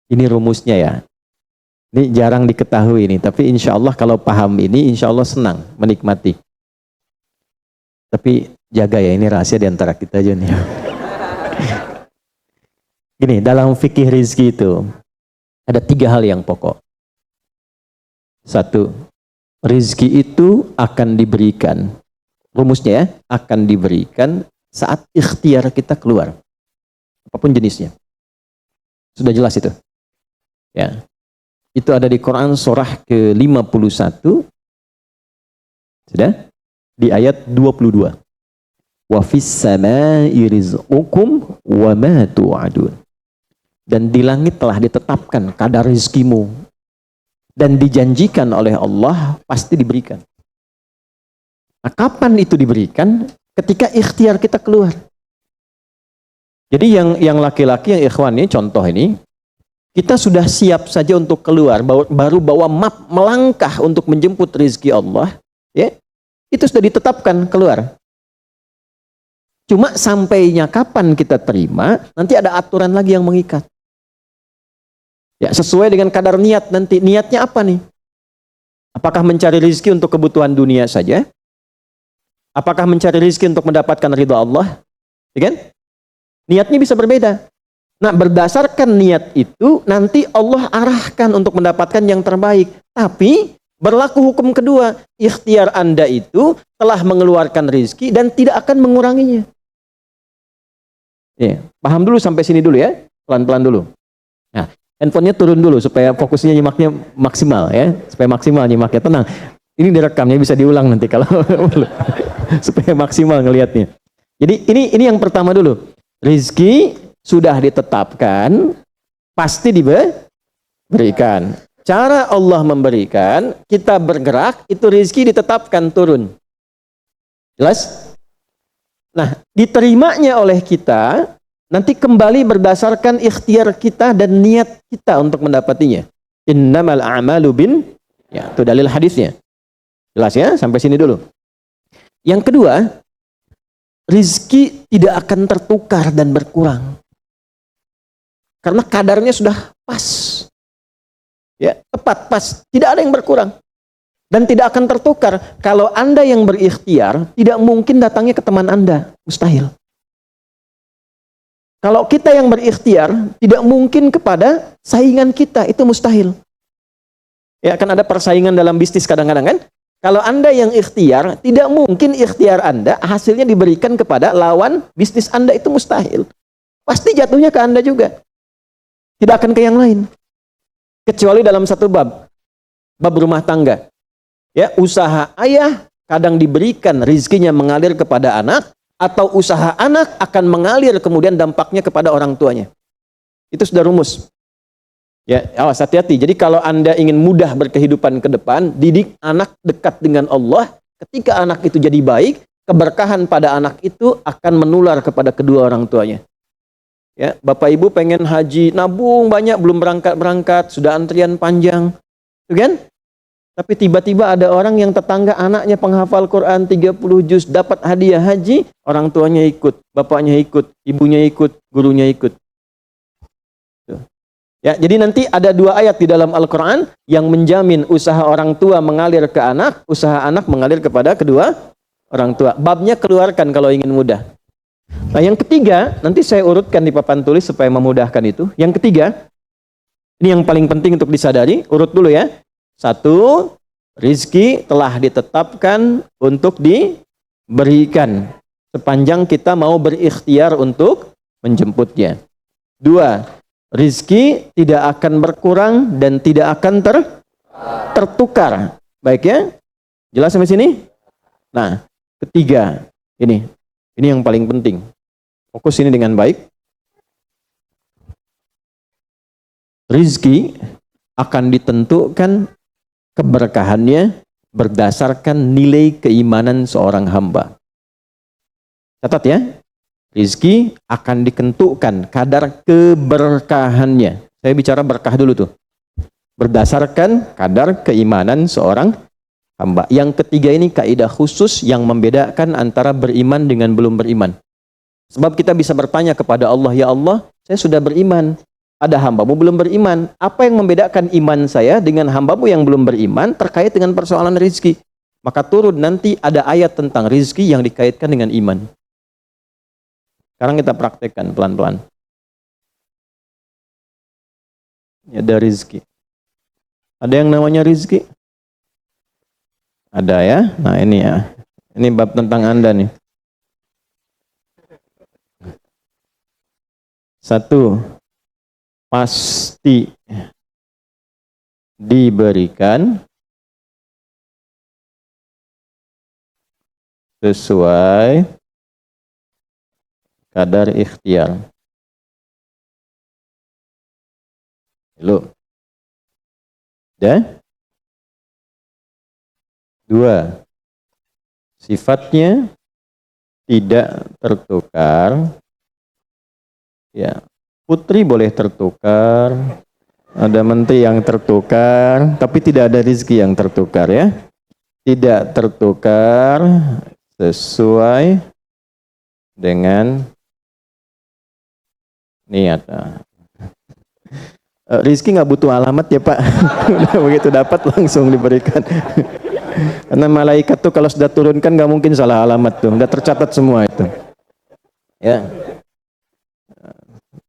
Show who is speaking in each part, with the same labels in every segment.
Speaker 1: Ini rumusnya ya. Ini jarang diketahui ini, tapi insya Allah kalau paham ini, insya Allah senang menikmati. Tapi jaga ya, ini rahasia di antara kita aja nih. Gini, dalam fikih rizki itu ada 3 hal yang pokok. 1, rizki itu akan diberikan, rumusnya ya, akan diberikan saat ikhtiar kita keluar, apapun jenisnya. Sudah jelas itu. Ya. Itu ada di Quran surah ke-51. Sudah? Di ayat 22. Wa fis samai rizqukum wa ma tu'adun. Dan di langit telah ditetapkan kadar rezekimu dan dijanjikan oleh Allah pasti diberikan. Nah, kapan itu diberikan? Ketika ikhtiar kita keluar. Jadi yang laki-laki, yang ikhwan ini, contoh ini, kita sudah siap saja untuk keluar, baru bawa map melangkah untuk menjemput rezeki Allah, ya, itu sudah ditetapkan keluar. Cuma sampainya kapan kita terima, nanti ada aturan lagi yang mengikat. Ya, sesuai dengan kadar niat nanti. Niatnya apa nih? Apakah mencari rezeki untuk kebutuhan dunia saja? Apakah mencari rezeki untuk mendapatkan ridha Allah? Ya kan? Niatnya bisa berbeda. Nah, berdasarkan niat itu, nanti Allah arahkan untuk mendapatkan yang terbaik. Tapi, berlaku hukum kedua. Ikhtiar Anda itu telah mengeluarkan rezeki dan tidak akan menguranginya. Ya, paham dulu sampai sini dulu ya. Pelan-pelan dulu. Nah, handphonenya turun dulu supaya fokusnya nyimaknya maksimal ya. Supaya maksimal nyimaknya. Tenang. Ini direkamnya bisa diulang nanti kalau supaya maksimal ngelihatnya. Jadi ini yang pertama dulu. Rizki sudah ditetapkan, pasti diberikan. Cara Allah memberikan, kita bergerak, itu rizki ditetapkan turun. Jelas? Nah, diterimanya oleh kita, nanti kembali berdasarkan ikhtiar kita dan niat kita untuk mendapatinya. Innamal a'malu ya, itu dalil hadisnya. Jelas ya? Sampai sini dulu. Yang kedua, rizki tidak akan tertukar dan berkurang. Karena kadarnya sudah pas. Ya, tepat, pas. Tidak ada yang berkurang. Dan tidak akan tertukar. Kalau Anda yang berikhtiar, tidak mungkin datangnya ke teman Anda. Mustahil. Kalau kita yang berikhtiar, tidak mungkin kepada saingan kita. Itu mustahil. Ya, kan ada persaingan dalam bisnis kadang-kadang kan? Kalau Anda yang ikhtiar, tidak mungkin ikhtiar Anda hasilnya diberikan kepada lawan bisnis Anda. Itu mustahil. Pasti jatuhnya ke Anda juga. Tidak akan ke yang lain. Kecuali dalam satu bab rumah tangga. Ya, usaha ayah kadang diberikan rizkinya mengalir kepada anak, atau usaha anak akan mengalir kemudian dampaknya kepada orang tuanya. Itu sudah rumus. Ya, awas hati-hati. Jadi kalau Anda ingin mudah berkehidupan ke depan, didik anak dekat dengan Allah. Ketika anak itu jadi baik, keberkahan pada anak itu akan menular kepada kedua orang tuanya. Ya, Bapak Ibu pengen haji, nabung banyak, belum berangkat, sudah antrian panjang. Itu kan? Tapi tiba-tiba ada orang yang tetangga anaknya penghafal Quran 30 juz, dapat hadiah haji, orang tuanya ikut, bapaknya ikut, ibunya ikut, gurunya ikut. Tuh. Ya, jadi nanti ada 2 ayat di dalam Al-Quran yang menjamin usaha orang tua mengalir ke anak, usaha anak mengalir kepada kedua orang tua. Babnya keluarkan kalau ingin mudah. Nah, yang ketiga, nanti saya urutkan di papan tulis supaya memudahkan itu. Yang ketiga, ini yang paling penting untuk disadari, urut dulu ya. 1, rizki telah ditetapkan untuk diberikan sepanjang kita mau berikhtiar untuk menjemputnya. 2, rizki tidak akan berkurang dan tidak akan tertukar. Baik ya? Jelas sampai sini? Nah, ketiga, ini yang paling penting. Fokus ini dengan baik. Rizki akan ditentukan keberkahannya berdasarkan nilai keimanan seorang hamba. Catat ya. Rizki akan ditentukan kadar keberkahannya. Saya bicara berkah dulu tuh. Berdasarkan kadar keimanan seorang hamba. Yang ketiga ini kaidah khusus yang membedakan antara beriman dengan belum beriman. Sebab kita bisa bertanya kepada Allah, ya Allah, saya sudah beriman, ada hambamu belum beriman. Apa yang membedakan iman saya dengan hambamu yang belum beriman terkait dengan persoalan rizki? Maka turun nanti ada ayat tentang rizki yang dikaitkan dengan iman. Sekarang kita praktekkan pelan-pelan. Ada rizki. Ada yang namanya rizki? Ada ya? Nah ini ya. Ini bab tentang Anda nih. 1. Pasti diberikan sesuai kadar ikhtiar. Loh. Ya? 2. Sifatnya tidak tertukar. Ya, putri boleh tertukar, ada menteri yang tertukar, tapi tidak ada rezeki yang tertukar ya. Tidak tertukar sesuai dengan niat. Rizki nggak butuh alamat ya Pak. Begitu dapat langsung diberikan. Karena malaikat tuh kalau sudah turunkan nggak mungkin salah alamat tuh, udah tercatat semua itu. Ya.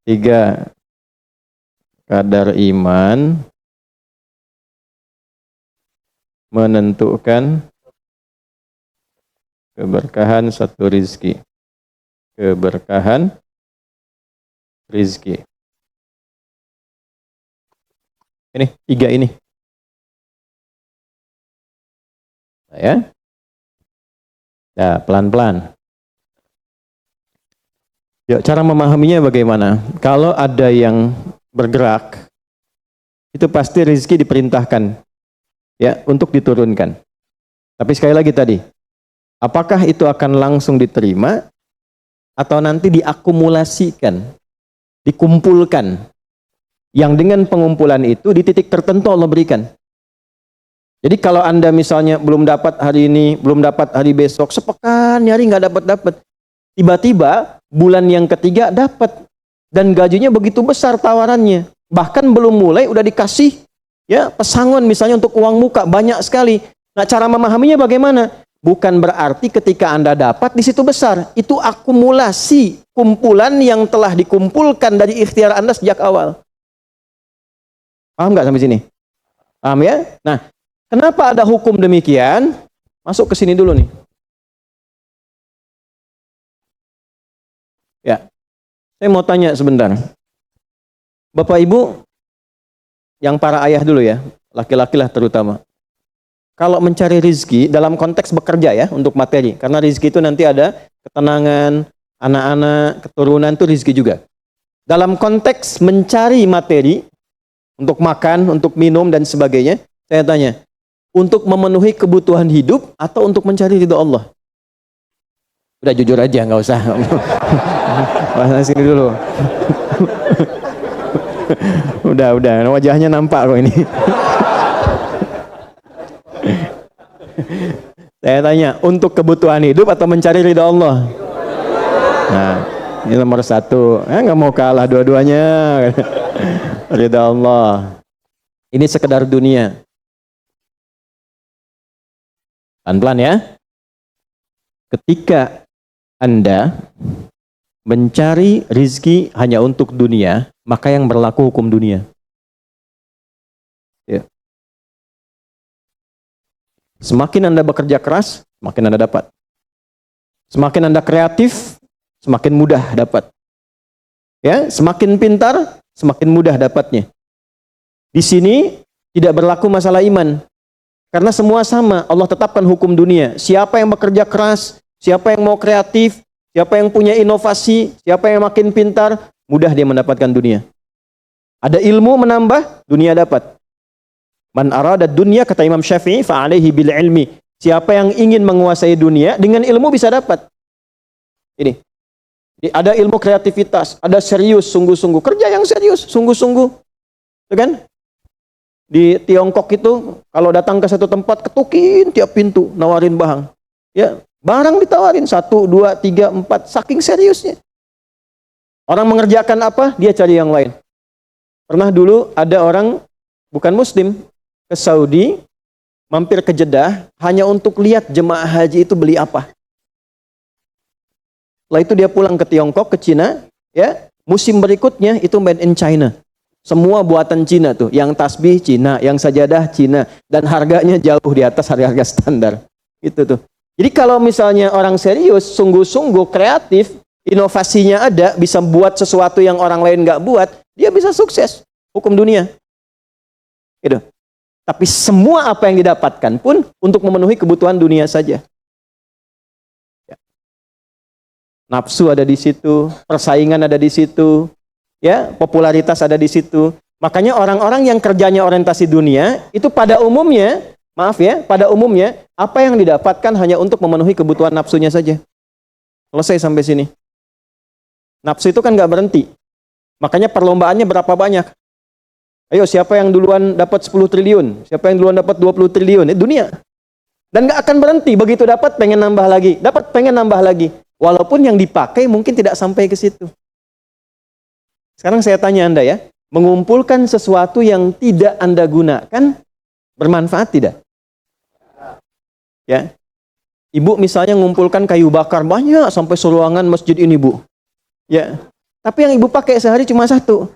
Speaker 1: 3. Kadar iman menentukan keberkahan satu rizki. Keberkahan rizki. Ini 3 ini. Ya. Nah, pelan-pelan. Ya, cara memahaminya bagaimana? Kalau ada yang bergerak, itu pasti rezeki diperintahkan ya untuk diturunkan. Tapi sekali lagi tadi, apakah itu akan langsung diterima atau nanti diakumulasikan, dikumpulkan? Yang dengan pengumpulan itu di titik tertentu Allah berikan. Jadi kalau Anda misalnya belum dapat hari ini, belum dapat hari besok, sepekan nyari nggak dapat. Tiba-tiba bulan yang ketiga dapat dan gajinya begitu besar tawarannya. Bahkan belum mulai udah dikasih ya pesangon misalnya untuk uang muka banyak sekali. Nah, cara memahaminya bagaimana? Bukan berarti ketika Anda dapat di situ besar. Itu akumulasi kumpulan yang telah dikumpulkan dari ikhtiar Anda sejak awal. Paham nggak sampai sini? Paham ya? Nah, kenapa ada hukum demikian? Masuk ke sini dulu nih. Ya, saya mau tanya sebentar. Bapak Ibu, yang para ayah dulu ya, laki-laki lah terutama. Kalau mencari rizki dalam konteks bekerja ya, untuk materi. Karena rizki itu nanti ada ketenangan, anak-anak, keturunan itu rizki juga. Dalam konteks mencari materi, untuk makan, untuk minum dan sebagainya, saya tanya, untuk memenuhi kebutuhan hidup atau untuk mencari ridho Allah? Udah jujur aja, nggak usah. Bahas sini dulu. udah, wajahnya nampak kok ini. Saya tanya, untuk kebutuhan hidup atau mencari ridha Allah? Nah, ini nomor 1. Nggak mau kalah dua-duanya. Ridha Allah. Ini sekedar dunia. Pelan-pelan ya. Ketika Anda mencari rizki hanya untuk dunia, maka yang berlaku hukum dunia. Ya. Semakin Anda bekerja keras, semakin Anda dapat. Semakin Anda kreatif, semakin mudah dapat. Ya, semakin pintar, semakin mudah dapatnya. Di sini tidak berlaku masalah iman. Karena semua sama, Allah tetapkan hukum dunia. Siapa yang bekerja keras, siapa yang mau kreatif, siapa yang punya inovasi, siapa yang makin pintar, mudah dia mendapatkan dunia. Ada ilmu menambah, dunia dapat. Man arada dunya, kata Imam Syafi'i, fa'alaihi bil ilmi. Siapa yang ingin menguasai dunia, dengan ilmu bisa dapat. Ini. Jadi ada ilmu kreativitas, ada serius, sungguh-sungguh. Kerja yang serius, sungguh-sungguh. Itu kan? Di Tiongkok itu, kalau datang ke satu tempat, ketukin tiap pintu, nawarin barang. Ya, barang ditawarin 1, 2, 3, 4, saking seriusnya. Orang mengerjakan apa, dia cari yang lain. Pernah dulu ada orang bukan muslim ke Saudi, mampir ke Jeddah hanya untuk lihat jemaah haji itu beli apa. Setelah itu dia pulang ke Tiongkok, ke Cina, ya. Musim berikutnya itu made in China. Semua buatan Cina tuh, yang tasbih Cina, yang sajadah Cina, dan harganya jauh di atas harga-harga standar. Itu tuh. Jadi kalau misalnya orang serius, sungguh-sungguh kreatif, inovasinya ada, bisa buat sesuatu yang orang lain nggak buat, dia bisa sukses. Hukum dunia. Gitu. Tapi semua apa yang didapatkan pun untuk memenuhi kebutuhan dunia saja. Nafsu ada di situ, persaingan ada di situ, ya, popularitas ada di situ. Makanya orang-orang yang kerjanya orientasi dunia itu pada umumnya, pada umumnya apa yang didapatkan hanya untuk memenuhi kebutuhan nafsunya saja. Selesai sampai sini. Nafsu itu kan nggak berhenti. Makanya perlombaannya berapa banyak? Ayo, siapa yang duluan dapat 10 triliun? Siapa yang duluan dapat 20 triliun? Dunia. Dan nggak akan berhenti. Begitu dapat, pengen nambah lagi. Dapat, pengen nambah lagi. Walaupun yang dipakai mungkin tidak sampai ke situ. Sekarang saya tanya Anda ya, mengumpulkan sesuatu yang tidak Anda gunakan, bermanfaat tidak? Ya, Ibu misalnya mengumpulkan kayu bakar banyak sampai seruangan masjid ini, Bu. Ya, tapi yang Ibu pakai sehari cuma satu.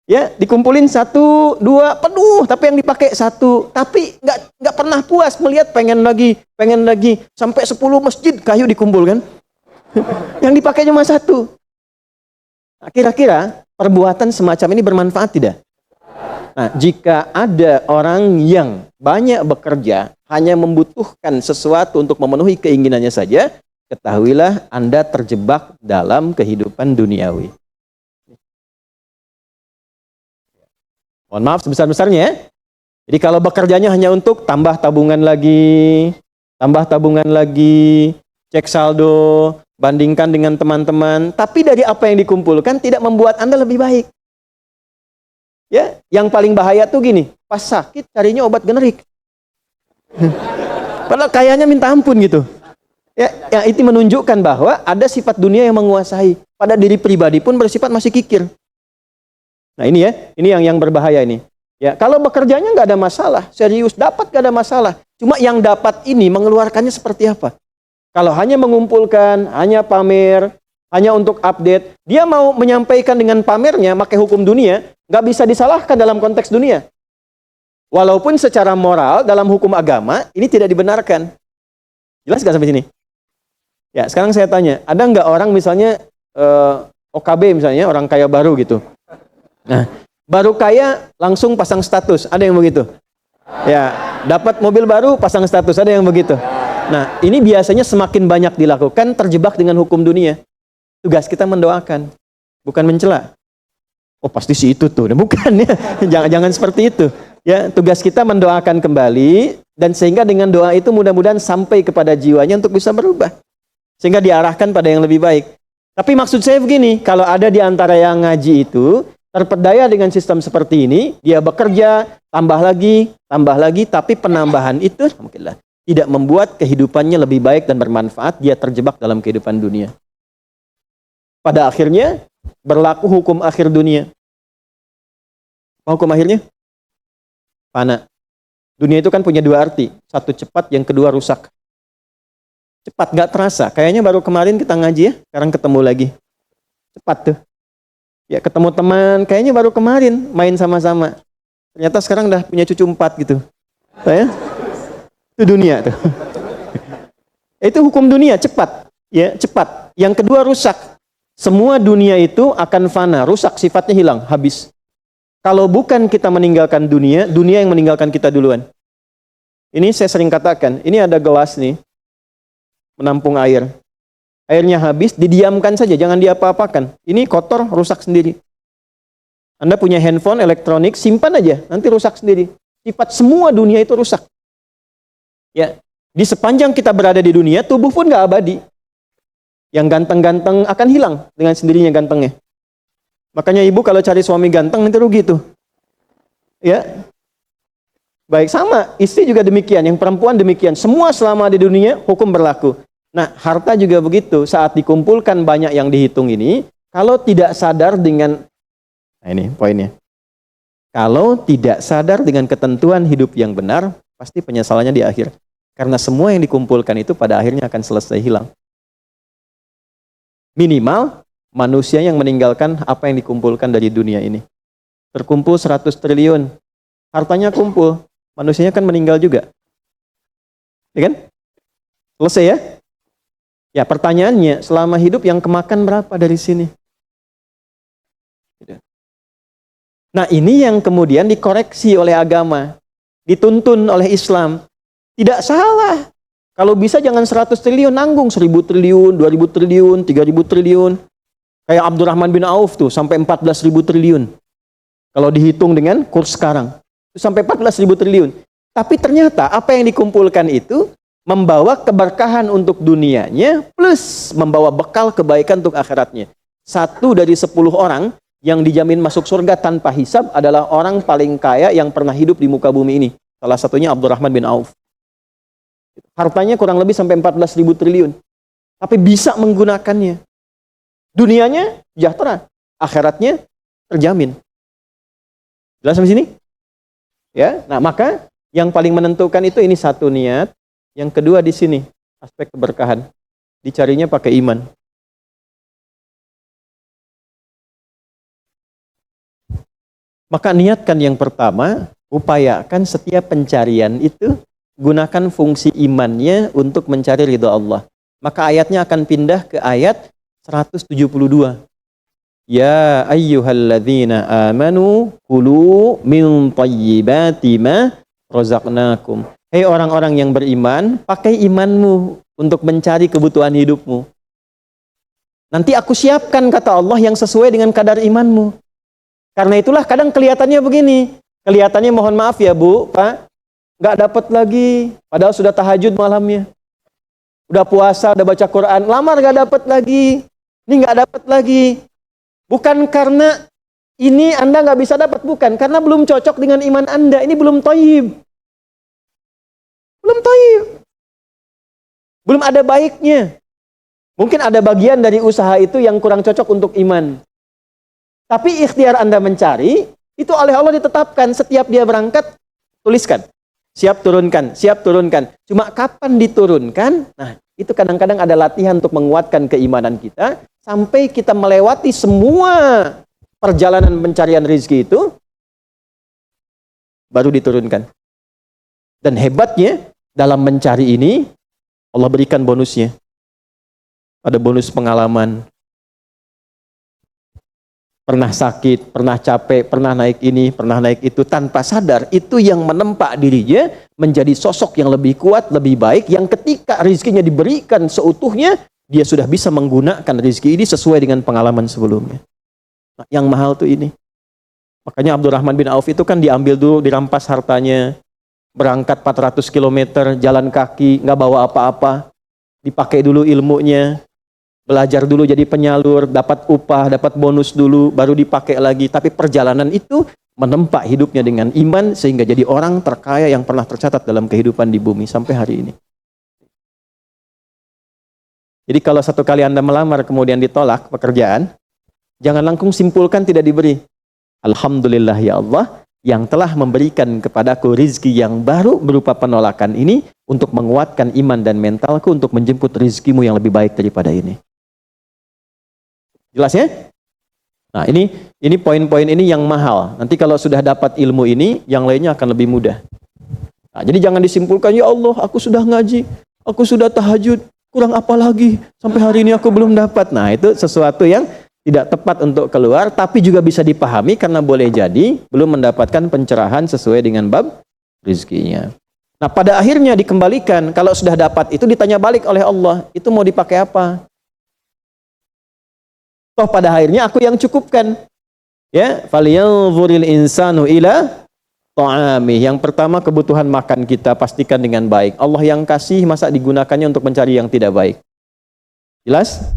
Speaker 1: Ya, dikumpulin 1, 2, penuh, tapi yang dipakai 1. Tapi nggak pernah puas melihat pengen lagi, sampai 10 masjid kayu dikumpulkan. Yang dipakai cuma 1. Nah, kira-kira perbuatan semacam ini bermanfaat tidak? Nah, jika ada orang yang banyak bekerja, hanya membutuhkan sesuatu untuk memenuhi keinginannya saja, ketahuilah Anda terjebak dalam kehidupan duniawi. Mohon maaf sebesar-besarnya ya. Jadi kalau bekerjanya hanya untuk tambah tabungan lagi, cek saldo, bandingkan dengan teman-teman, tapi dari apa yang dikumpulkan tidak membuat Anda lebih baik. Ya, yang paling bahaya tuh gini, pas sakit carinya obat generik. Padahal kayaknya minta ampun gitu. Ya, itu menunjukkan bahwa ada sifat dunia yang menguasai. Pada diri pribadi pun bersifat masih kikir. Nah ini ya, ini yang berbahaya ini. Ya, kalau bekerjanya nggak ada masalah, serius dapat nggak ada masalah. Cuma yang dapat ini mengeluarkannya seperti apa? Kalau hanya mengumpulkan, hanya pamer, hanya untuk update, dia mau menyampaikan dengan pamernya, pakai hukum dunia, nggak bisa disalahkan dalam konteks dunia. Walaupun secara moral dalam hukum agama ini tidak dibenarkan. Jelas nggak sampai sini? Ya, sekarang saya tanya, ada nggak orang misalnya OKB misalnya, orang kaya baru gitu. Nah, baru kaya langsung pasang status, ada yang begitu? Ya, dapat mobil baru pasang status, ada yang begitu? Nah, ini biasanya semakin banyak dilakukan, terjebak dengan hukum dunia. Tugas kita mendoakan, bukan mencela. Oh, pasti si itu tuh, bukan ya. Jangan seperti itu. Ya, tugas kita mendoakan kembali, dan sehingga dengan doa itu mudah-mudahan sampai kepada jiwanya untuk bisa berubah. Sehingga diarahkan pada yang lebih baik. Tapi maksud saya begini, kalau ada di antara yang ngaji itu, terpedaya dengan sistem seperti ini, dia bekerja, tambah lagi, tapi penambahan itu alhamdulillah tidak membuat kehidupannya lebih baik dan bermanfaat, dia terjebak dalam kehidupan dunia. Pada akhirnya, berlaku hukum akhir dunia. Hukum akhirnya? Fana. Dunia itu kan punya 2 arti. Satu cepat, yang kedua rusak. Cepat, gak terasa. Kayaknya baru kemarin kita ngaji ya, sekarang ketemu lagi. Cepat tuh. Ya, ketemu teman, kayaknya baru kemarin main sama-sama. Ternyata sekarang udah punya cucu 4 gitu. Ya? Itu dunia tuh. Itu hukum dunia, cepat. Ya, cepat. Yang kedua rusak. Semua dunia itu akan fana, rusak, sifatnya hilang, habis. Kalau bukan kita meninggalkan dunia, dunia yang meninggalkan kita duluan. Ini saya sering katakan, ini ada gelas nih, menampung air. Airnya habis, didiamkan saja, jangan diapa-apakan. Ini kotor, rusak sendiri. Anda punya handphone, elektronik, simpan aja, nanti rusak sendiri. Sifat semua dunia itu rusak. Ya, di sepanjang kita berada di dunia, tubuh pun nggak abadi. Yang ganteng-ganteng akan hilang dengan sendirinya gantengnya. Makanya ibu kalau cari suami ganteng nanti rugi tuh. Ya. Baik, sama, istri juga demikian, yang perempuan demikian. Semua selama di dunia hukum berlaku. Nah, harta juga begitu. Saat dikumpulkan banyak yang dihitung ini, kalau tidak sadar dengan, nah ini poinnya. Kalau tidak sadar dengan ketentuan hidup yang benar, pasti penyesalannya di akhir. Karena semua yang dikumpulkan itu pada akhirnya akan selesai hilang. Minimal manusia yang meninggalkan apa yang dikumpulkan dari dunia ini. Terkumpul 100 triliun. Hartanya kumpul, manusianya kan meninggal juga. Ya kan? Selesai ya? Ya, pertanyaannya, selama hidup yang kemakan berapa dari sini? Nah, ini yang kemudian dikoreksi oleh agama, dituntun oleh Islam. Tidak salah. Kalau bisa jangan 100 triliun, nanggung 1000 triliun, 2000 triliun, 3000 triliun. Kayak Abdurrahman bin Auf tuh, sampai 14.000 triliun. Kalau dihitung dengan kurs sekarang, sampai 14.000 triliun. Tapi ternyata apa yang dikumpulkan itu membawa keberkahan untuk dunianya, plus membawa bekal kebaikan untuk akhiratnya. 1 dari 10 orang yang dijamin masuk surga tanpa hisab adalah orang paling kaya yang pernah hidup di muka bumi ini. Salah satunya Abdurrahman bin Auf. Hartanya kurang lebih sampai 14.000 triliun. Tapi bisa menggunakannya. Dunianya sejahtera, akhiratnya terjamin. Jelas sampai sini? Ya, nah maka yang paling menentukan itu ini satu niat, yang kedua di sini aspek keberkahan. Dicarinya pakai iman. Maka niatkan yang pertama, upayakan setiap pencarian itu gunakan fungsi imannya untuk mencari ridha Allah. Maka ayatnya akan pindah ke ayat 172. Ya ayyuhalladzina amanu kulu min thayyibati ma razaqnakum. Hei orang-orang yang beriman, pakai imanmu untuk mencari kebutuhan hidupmu. Nanti aku siapkan, kata Allah, yang sesuai dengan kadar imanmu. Karena itulah kadang kelihatannya begini. Kelihatannya mohon maaf ya Bu, Pak, nggak dapat lagi. Padahal sudah tahajud malamnya. Udah puasa, udah baca Quran. Lamar nggak dapat lagi. Ini nggak dapat lagi. Bukan karena ini Anda nggak bisa dapat. Bukan. Karena belum cocok dengan iman Anda. Ini belum thayyib. Belum thayyib. Belum ada baiknya. Mungkin ada bagian dari usaha itu yang kurang cocok untuk iman. Tapi ikhtiar Anda mencari, itu oleh Allah ditetapkan. Setiap dia berangkat, tuliskan. Siap turunkan, siap turunkan. Cuma kapan diturunkan? Nah, itu kadang-kadang ada latihan untuk menguatkan keimanan kita. Sampai kita melewati semua perjalanan pencarian rezeki itu, baru diturunkan. Dan hebatnya, dalam mencari ini, Allah berikan bonusnya. Ada bonus pengalaman. Pernah sakit, pernah capek, pernah naik ini, pernah naik itu, tanpa sadar, itu yang menempa dirinya menjadi sosok yang lebih kuat, lebih baik, yang ketika rezekinya diberikan seutuhnya, dia sudah bisa menggunakan rezeki ini sesuai dengan pengalaman sebelumnya. Nah, yang mahal tuh ini. Makanya Abdurrahman bin Auf itu kan diambil dulu, dirampas hartanya, berangkat 400 km, jalan kaki, nggak bawa apa-apa, dipakai dulu ilmunya, belajar dulu jadi penyalur, dapat upah, dapat bonus dulu, baru dipakai lagi. Tapi perjalanan itu menempa hidupnya dengan iman, sehingga jadi orang terkaya yang pernah tercatat dalam kehidupan di bumi sampai hari ini. Jadi kalau satu kali Anda melamar kemudian ditolak pekerjaan, jangan langsung simpulkan tidak diberi. Alhamdulillah ya Allah, yang telah memberikan kepadaku rizki yang baru berupa penolakan ini, untuk menguatkan iman dan mentalku untuk menjemput rizkimu yang lebih baik daripada ini. Jelas ya? Nah, ini poin-poin ini yang mahal. Nanti kalau sudah dapat ilmu ini, yang lainnya akan lebih mudah. Nah, jadi jangan disimpulkan, ya Allah, aku sudah ngaji, aku sudah tahajud, kurang apa lagi? Sampai hari ini aku belum dapat. Nah, itu sesuatu yang tidak tepat untuk keluar, tapi juga bisa dipahami karena boleh jadi belum mendapatkan pencerahan sesuai dengan bab rizkinya. Nah, pada akhirnya dikembalikan, kalau sudah dapat itu ditanya balik oleh Allah, itu mau dipakai apa? Toh pada akhirnya aku yang cukupkan. Ya, falyanzuril insanu ila ta'ami. Yang pertama, kebutuhan makan kita pastikan dengan baik. Allah yang kasih, masa digunakannya untuk mencari yang tidak baik? Jelas?